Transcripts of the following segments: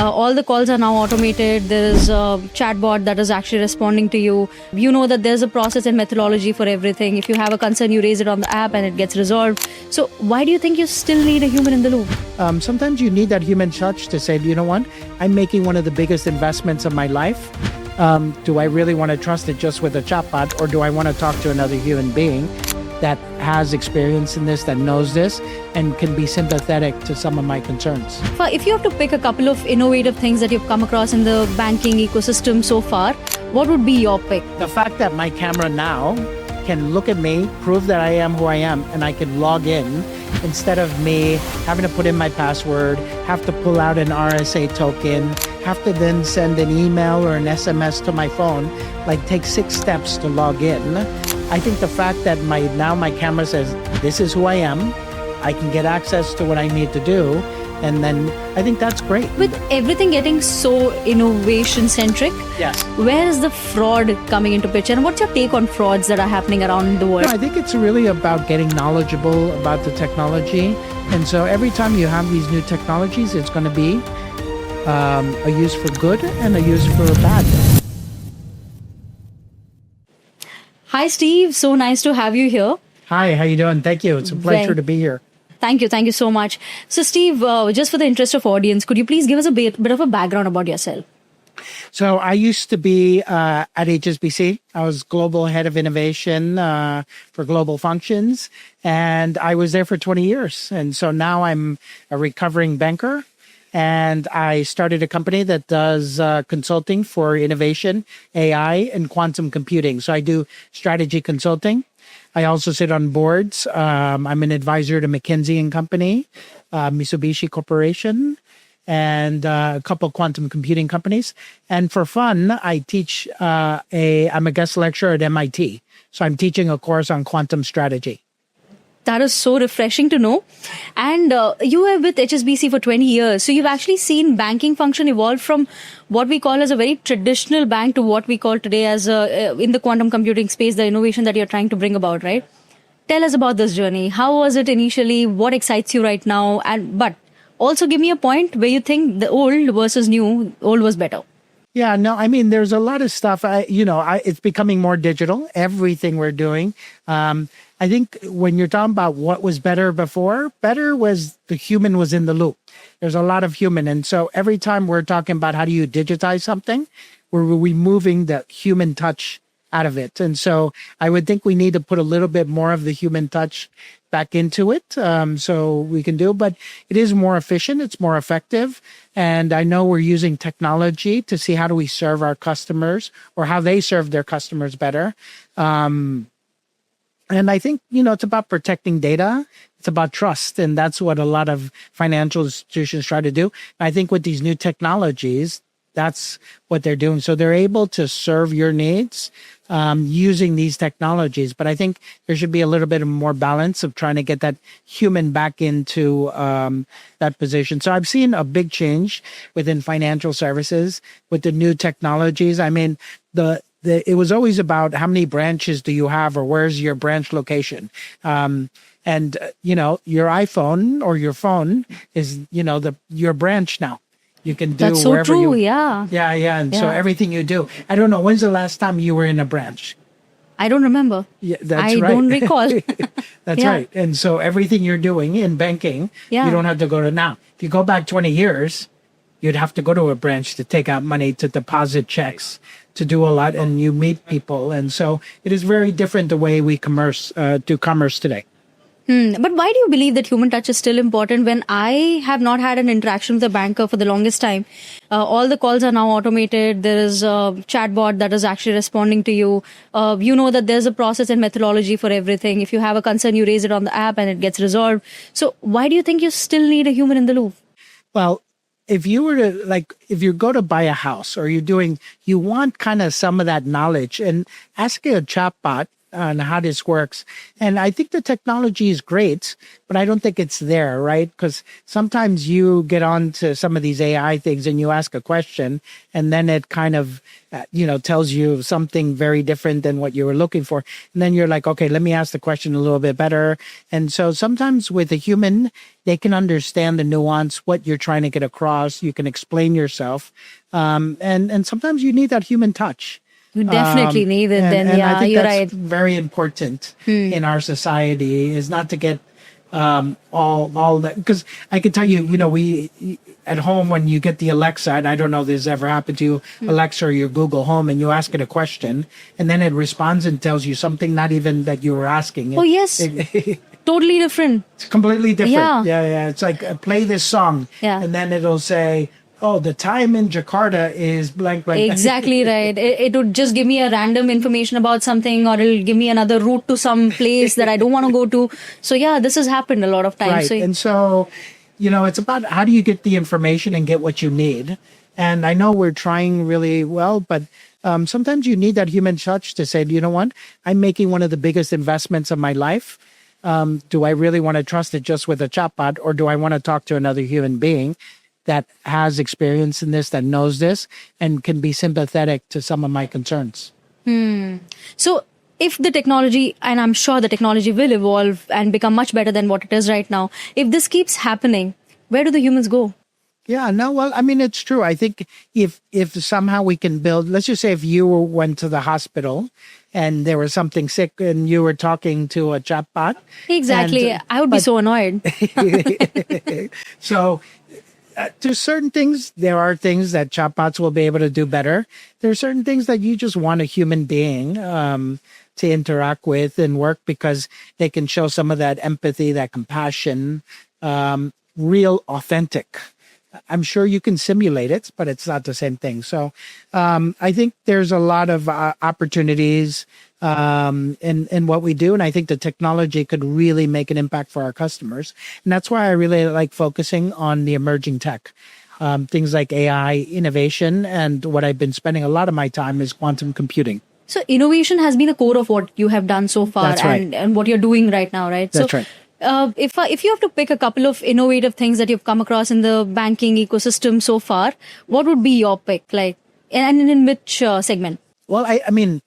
All the calls are now automated. There is a chatbot that is actually responding to you. You know that there's a process and methodology for everything. If you have a concern, you raise it on the app and it gets resolved. So why do you think you still need a human in the loop? Sometimes you need that human touch to say, you know what, I'm making one of the biggest investments of my life. Do I really want to trust it just with a chatbot, or do I want to talk to another human being that has experience in this, that knows this, and can be sympathetic to some of my concerns? If you have to pick a couple of innovative things that you've come across in the banking ecosystem so far, what would be your pick? The fact that my camera now can look at me, prove that I am who I am, and I can log in instead of me having to put in my password, have to pull out an RSA token, have to then send an email or an SMS to my phone, like take 6 steps to log in. I think the fact that my camera says, this is who I am, I can get access to what I need to do, and then I think that's great. With everything getting so innovation-centric, yes, where is the fraud coming into picture? And what's your take on frauds that are happening around the world? I think it's really about getting knowledgeable about the technology. And so every time you have these new technologies, it's going to be a use for good and a use for bad. Hi, Steve. So nice to have you here. Hi, how you doing? Thank you. It's a pleasure to be here. Thank you. Thank you so much. So, Steve, just for the interest of audience, could you please give us a bit of a background about yourself? So I used to be at HSBC. I was global head of innovation for global functions, and I was there for 20 years. And so now I'm a recovering banker, and I started a company that does consulting for innovation, AI, and quantum computing. So I do strategy consulting. I also sit on boards. I'm an advisor to McKinsey & Company, Mitsubishi Corporation, and a couple quantum computing companies. And for fun, I teach, I'm a guest lecturer at MIT. So I'm teaching a course on quantum strategy. That is so refreshing to know. And you were with HSBC for 20 years. So you've actually seen banking function evolve from what we call as a very traditional bank to what we call today as in the quantum computing space, the innovation that you're trying to bring about, right? Tell us about this journey. How was it initially? What excites you right now? But also give me a point where you think the old versus new, old was better. Yeah, no, I mean, there's a lot of stuff, it's becoming more digital, everything we're doing. I think when you're talking about what was better before, better was the human was in the loop. There's a lot of human. And so every time we're talking about how do you digitize something, we're removing the human touch out of it. And so I would think we need to put a little bit more of the human touch back into it so we can do. But it is more efficient. It's more effective. And I know we're using technology to see how do we serve our customers or how they serve their customers better. And I think, it's about protecting data. It's about trust. And that's what a lot of financial institutions try to do. And I think with these new technologies, that's what they're doing. So they're able to serve your needs using these technologies. But I think there should be a little bit of more balance of trying to get that human back into that position. So I've seen a big change within financial services with the new technologies. I mean, it was always about how many branches do you have or where's your branch location. And your iPhone or your phone is, your branch now. You can do That's so wherever true, you. yeah. Yeah. And so everything you do. I don't know, when's the last time you were in a branch? I don't remember. Yeah, that's I right. don't recall. That's right. And so everything you're doing in banking, you don't have to go to now. If you go back 20 years, you'd have to go to a branch to take out money, to deposit checks, to do a lot, and you meet people. And so it is very different the way we do commerce today. But why do you believe that human touch is still important when I have not had an interaction with a banker for the longest time? All the calls are now automated. There is a chatbot that is actually responding to you. You know that there's a process and methodology for everything. If you have a concern, you raise it on the app and it gets resolved. So why do you think you still need a human in the loop? Well, if you were to, if you go to buy a house or you want kind of some of that knowledge, and asking a chatbot on how this works. And I think the technology is great, but I don't think it's there, right? Because sometimes you get on to some of these AI things and you ask a question and then it kind of, tells you something very different than what you were looking for. And then you're like, okay, let me ask the question a little bit better. And so sometimes with a human, they can understand the nuance, what you're trying to get across. You can explain yourself. And sometimes you need that human touch. You definitely need it then. And Yeah, I think you're that's right. very important in our society is not to get all that, because I can tell you, we at home when you get the Alexa, and I don't know if this has ever happened to you, Alexa or your Google Home, and you ask it a question, and then it responds and tells you something not even that you were asking. Oh, yes. Totally different. It's completely different. Yeah. Yeah. It's like play this song, and then it'll say, oh, the time in Jakarta is blank, blank. Exactly right. It would just give me a random information about something, or it'll give me another route to some place that I don't want to go to. So yeah, this has happened a lot of times. Right. So, And so, it's about how do you get the information and get what you need. And I know we're trying really well, but sometimes you need that human touch to say, you know what, I'm making one of the biggest investments of my life. Do I really want to trust it just with a chatbot, or do I want to talk to another human being that has experience in this, that knows this, and can be sympathetic to some of my concerns? So if the technology, and I'm sure the technology will evolve and become much better than what it is right now, if this keeps happening, where do the humans go? Yeah, no, well, I mean, it's true. I think if somehow we can build, let's just say if you went to the hospital and there was something sick and you were talking to a chatbot. Exactly. I would be so annoyed. So to certain things, there are things that chatbots will be able to do better. There are certain things that you just want a human being to interact with and work, because they can show some of that empathy, that compassion, real, authentic. I'm sure you can simulate it, but it's not the same thing. So I think there's a lot of opportunities in what we do. And I think the technology could really make an impact for our customers. And that's why I really like focusing on the emerging tech. Things like AI innovation. And what I've been spending a lot of my time is quantum computing. So innovation has been the core of what you have done so far. That's right. and what you're doing right now, right? That's so, right. If you have to pick a couple of innovative things that you've come across in the banking ecosystem so far, what would be your pick? Like, and in which segment? Well, I mean,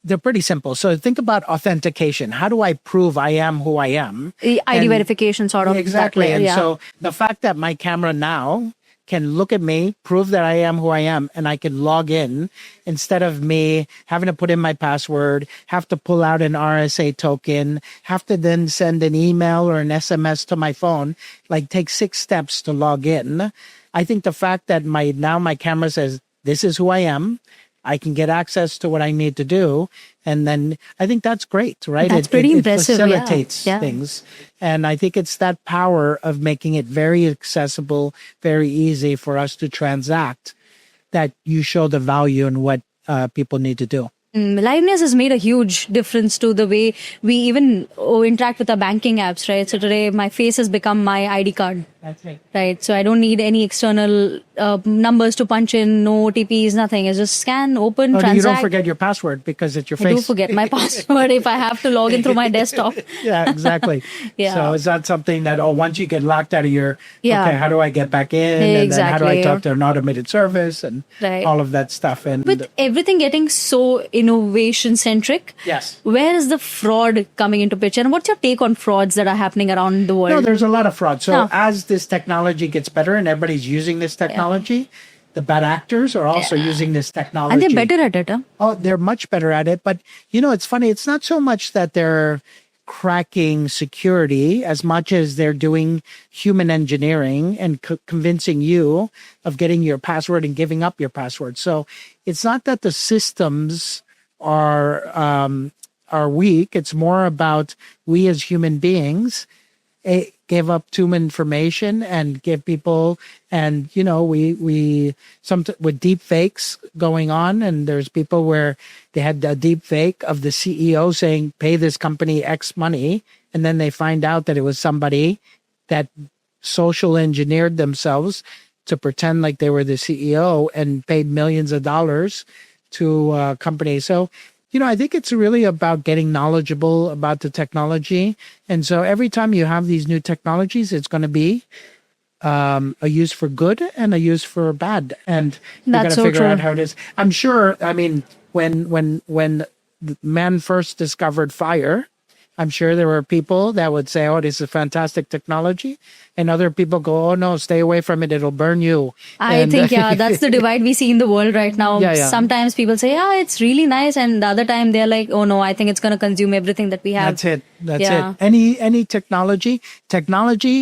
they're pretty simple. So think about authentication. How do I prove I am who I am? The ID verification sort of. Exactly. That way, And yeah. so the fact that my camera now can look at me, prove that I am who I am, and I can log in instead of me having to put in my password, have to pull out an RSA token, have to then send an email or an SMS to my phone, like take 6 steps to log in. I think the fact that my camera says, this is who I am, I can get access to what I need to do. And then I think that's great, right? That's pretty impressive. It facilitates Yeah. things. And I think it's that power of making it very accessible, very easy for us to transact, that you show the value in what people need to do. Liveness has made a huge difference to the way we even interact with our banking apps, right? So today my face has become my ID card. That's right. Right. So I don't need any external numbers to punch in, no OTPs, nothing. It's just scan, open, transact. You don't forget your password because it's your face. I do forget my password if I have to log in through my desktop. Yeah, exactly. Yeah. So it's not something that, once you get locked out of your, Yeah. okay, how do I get back in? And then how do I Exactly. talk to an automated service and Right. all of that stuff. And With everything getting so innovation centric, yes. where is the fraud coming into picture? And what's your take on frauds that are happening around the world? No, there's a lot of fraud. So No. as this technology gets better and everybody's using this technology, the bad actors are also using this technology. And they're better at it, huh? Oh, they're much better at it. But, it's funny. It's not so much that they're cracking security as much as they're doing human engineering and convincing you of getting your password and giving up your password. So it's not that the systems are weak. It's more about we as human beings give up too much information and give people, and we some with deepfakes going on, and there's people where they had a deepfake of the CEO saying pay this company X money, and then they find out that it was somebody that social engineered themselves to pretend like they were the CEO and paid millions of dollars to a company. So I think it's really about getting knowledgeable about the technology. And so every time you have these new technologies, it's going to be a use for good and a use for bad. And you got That's to so figure true. out how it is. I'm sure, I mean, when man first discovered fire, I'm sure there were people that would say, oh, this is fantastic technology. And other people go, oh, no, stay away from it. It'll burn you. I And, think, yeah, that's the divide we see in the world right now. Yeah, yeah. Sometimes people say, yeah, it's really nice. And the other time they're like, oh no, I think it's going to consume everything that we have. That's it. That's Yeah. it. Any technology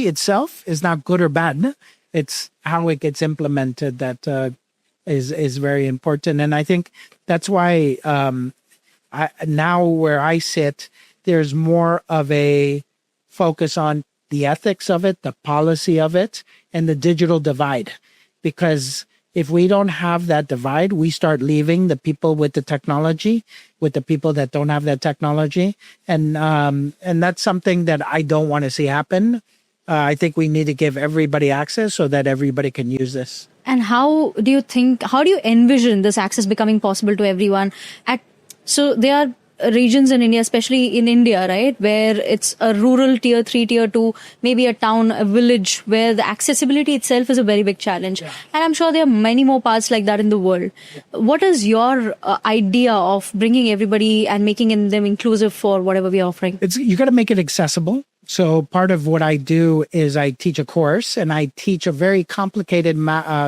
itself is not good or bad. It's how it gets implemented that is very important. And I think that's why now where I sit, there's more of a focus on the ethics of it, the policy of it, and the digital divide. Because if we don't have that divide, we start leaving the people with the technology with the people that don't have that technology, and that's something that I don't want to see happen. I think we need to give everybody access so that everybody can use this. And how do you envision this access becoming possible to everyone? So there are regions in India, especially in India, right, where it's a rural tier 3, tier 2, maybe a town, a village, where the accessibility itself is a very big challenge. Yeah. And I'm sure there are many more parts like that in the world. Yeah. What is your idea of bringing everybody and making them inclusive for whatever we're offering? You got to make it accessible. So part of what I do is I teach a course, and I teach a very complicated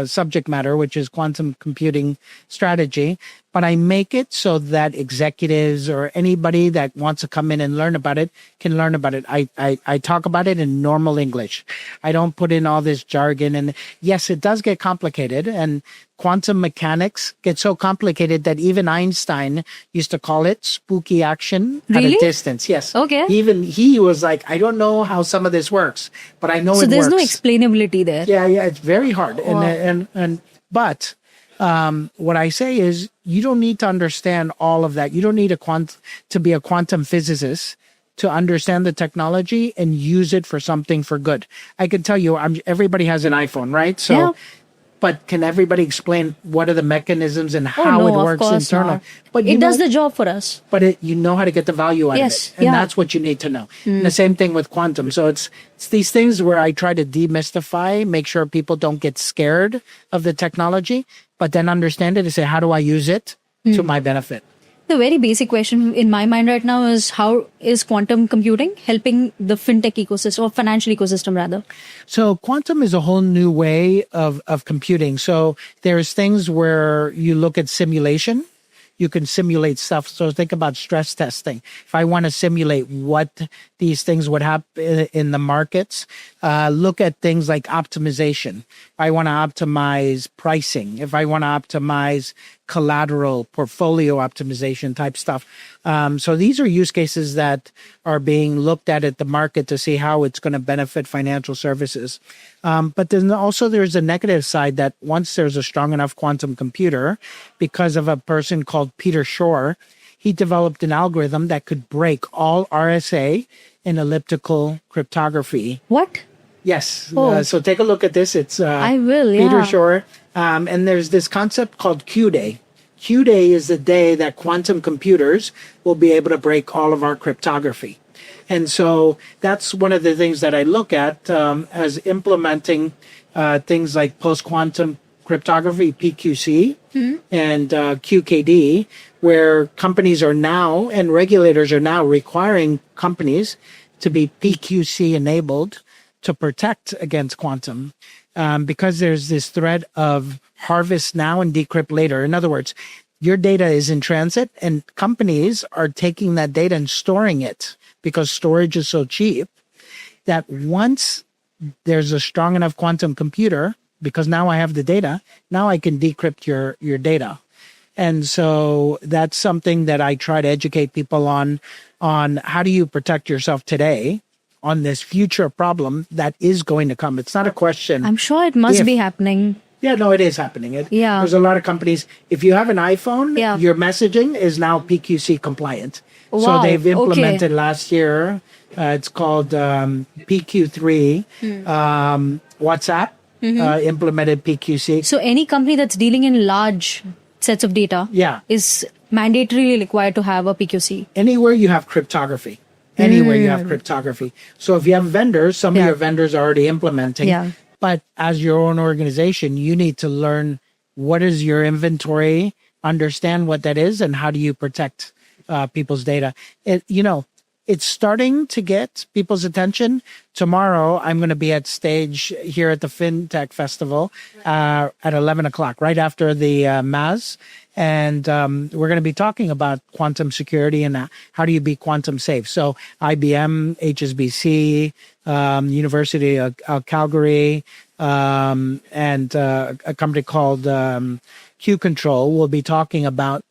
subject matter, which is quantum computing strategy. But I make it so that executives or anybody that wants to come in and learn about it can learn about it. I talk about it in normal English. I don't put in all this jargon. And yes, it does get complicated. And quantum mechanics get so complicated that even Einstein used to call it spooky action at a distance. Yes. Okay. Even he was like, I don't know how some of this works, but I know it works. So there's no explainability there. Yeah, it's very hard. Wow. But what I say is you don't need to understand all of that. You don't need to be a quantum physicist to understand the technology and use it for something for good. I can tell you, everybody has an iPhone, right? So. Yeah. But can everybody explain what are the mechanisms and how it works internally? But it does the job for us. But you know how to get the value out of it. And that's what you need to know. And the same thing with quantum. So it's these things where I try to demystify, make sure people don't get scared of the technology, but then understand it and say, how do I use it to my benefit? The very basic question in my mind right now is, how is quantum computing helping the fintech ecosystem, or financial ecosystem rather? So quantum is a whole new way of computing. So there's things where you look at simulation. You can simulate stuff. So think about stress testing. If I want to simulate what these things would happen in the markets, look at things like optimization. If I want to optimize pricing, if I want to optimize collateral, portfolio optimization type stuff. So these are use cases that are being looked at the market to see how it's going to benefit financial services. But then also there's a negative side that once there's a strong enough quantum computer, because of a person called Peter Shor, he developed an algorithm that could break all RSA and elliptical cryptography. What? Yes. So take a look at this. It's I will, yeah. Peter Shor. And there's this concept called Q-Day. Q-Day is the day that quantum computers will be able to break all of our cryptography. And so that's one of the things that I look at as implementing things like post-quantum cryptography, PQC, and QKD, where companies are now, and regulators are now requiring companies to be PQC enabled to protect against quantum, because there's this threat of harvest now and decrypt later. In other words, your data is in transit and companies are taking that data and storing it because storage is so cheap that once there's a strong enough quantum computer, because now I have the data, now I can decrypt your data. And so that's something that I try to educate people on how do you protect yourself today on this future problem that is going to come. It's not a question. I'm sure it must be happening. Yeah, no, it is happening. There's a lot of companies. If you have an iPhone, your messaging is now PQC compliant. Wow. So they've implemented last year. It's called PQ3. WhatsApp implemented PQC. So any company that's dealing in large sets of data is mandatorily required to have a PQC? Anywhere you have cryptography. Anywhere you have cryptography. So if you have vendors, some of your vendors are already implementing. Yeah. But as your own organization, you need to learn what is your inventory, understand what that is, and how do you protect people's data. It's starting to get people's attention. Tomorrow, I'm going to be at stage here at the FinTech Festival at 11 o'clock, right after the MAS. And we're going to be talking about quantum security and how do you be quantum safe. So IBM, HSBC, University of Calgary, and a company called Q Control will be talking about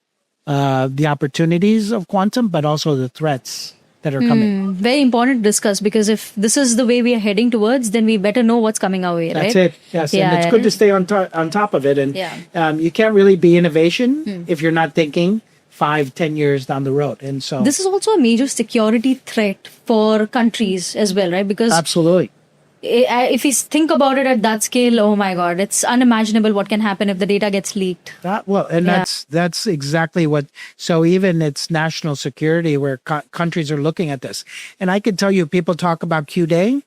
the opportunities of quantum, but also the threats that are coming. Very important to discuss, because if this is the way we are heading towards, then we better know what's coming our way, That's right? it. Yes. Yeah, And it's good to stay on top of it. And Yeah. you can't really be innovation if you're not thinking 5-10 years down the road. And so This is also a major security threat for countries as well, right? Because absolutely. if we think about it at that scale, oh my God, it's unimaginable what can happen if the data gets leaked. That's exactly what. So even it's national security where countries are looking at this, and I can tell you, people talk about Q-Day,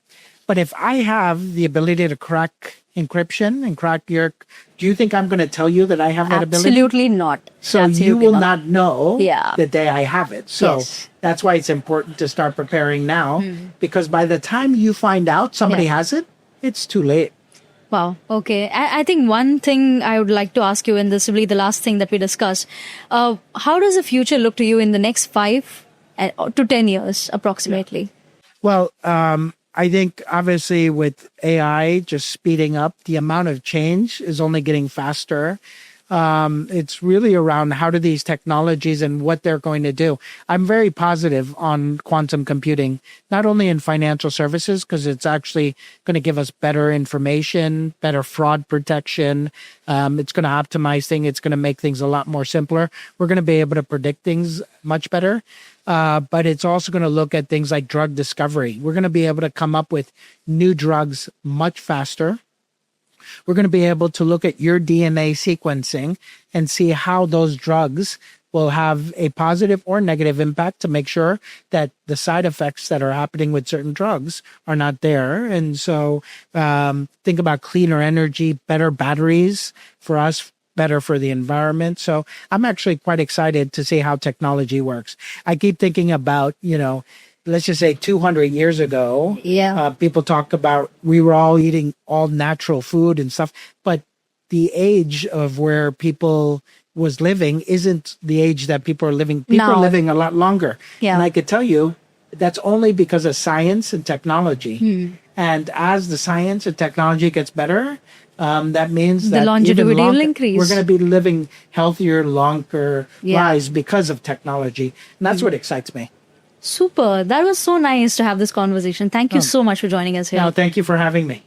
but if I have the ability to crack encryption and crack do you think I'm going to tell you that I have that ability? Absolutely not. So Absolutely you will not know Yeah. the day I have it. So Yes. that's why it's important to start preparing now, because by the time you find out somebody has it, it's too late. Wow. Okay. I think one thing I would like to ask you, and this will be the last thing that we discuss. How does the future look to you in the next 5 to 10 years, approximately? Well, I think obviously with AI just speeding up, the amount of change is only getting faster. It's really around how do these technologies and what they're going to do. I'm very positive on quantum computing, not only in financial services, because it's actually going to give us better information, better fraud protection. It's going to optimize things. It's going to make things a lot more simpler. We're going to be able to predict things much better. But it's also going to look at things like drug discovery. We're going to be able to come up with new drugs much faster. We're going to be able to look at your DNA sequencing and see how those drugs will have a positive or negative impact to make sure that the side effects that are happening with certain drugs are not there. And so think about cleaner energy, better batteries for us, better for the environment. So I'm actually quite excited to see how technology works. I keep thinking about, let's just say 200 years ago, people talk about we were all eating all natural food and stuff, but the age of where people was living isn't the age that people are living. People are living a lot longer. Yeah. And I could tell you that's only because of science and technology. And as the science and technology gets better, that means that the longevity will increase. We're going to be living healthier, longer lives because of technology. And that's what excites me. Super. That was so nice to have this conversation. Thank you so much for joining us here. No, thank you for having me.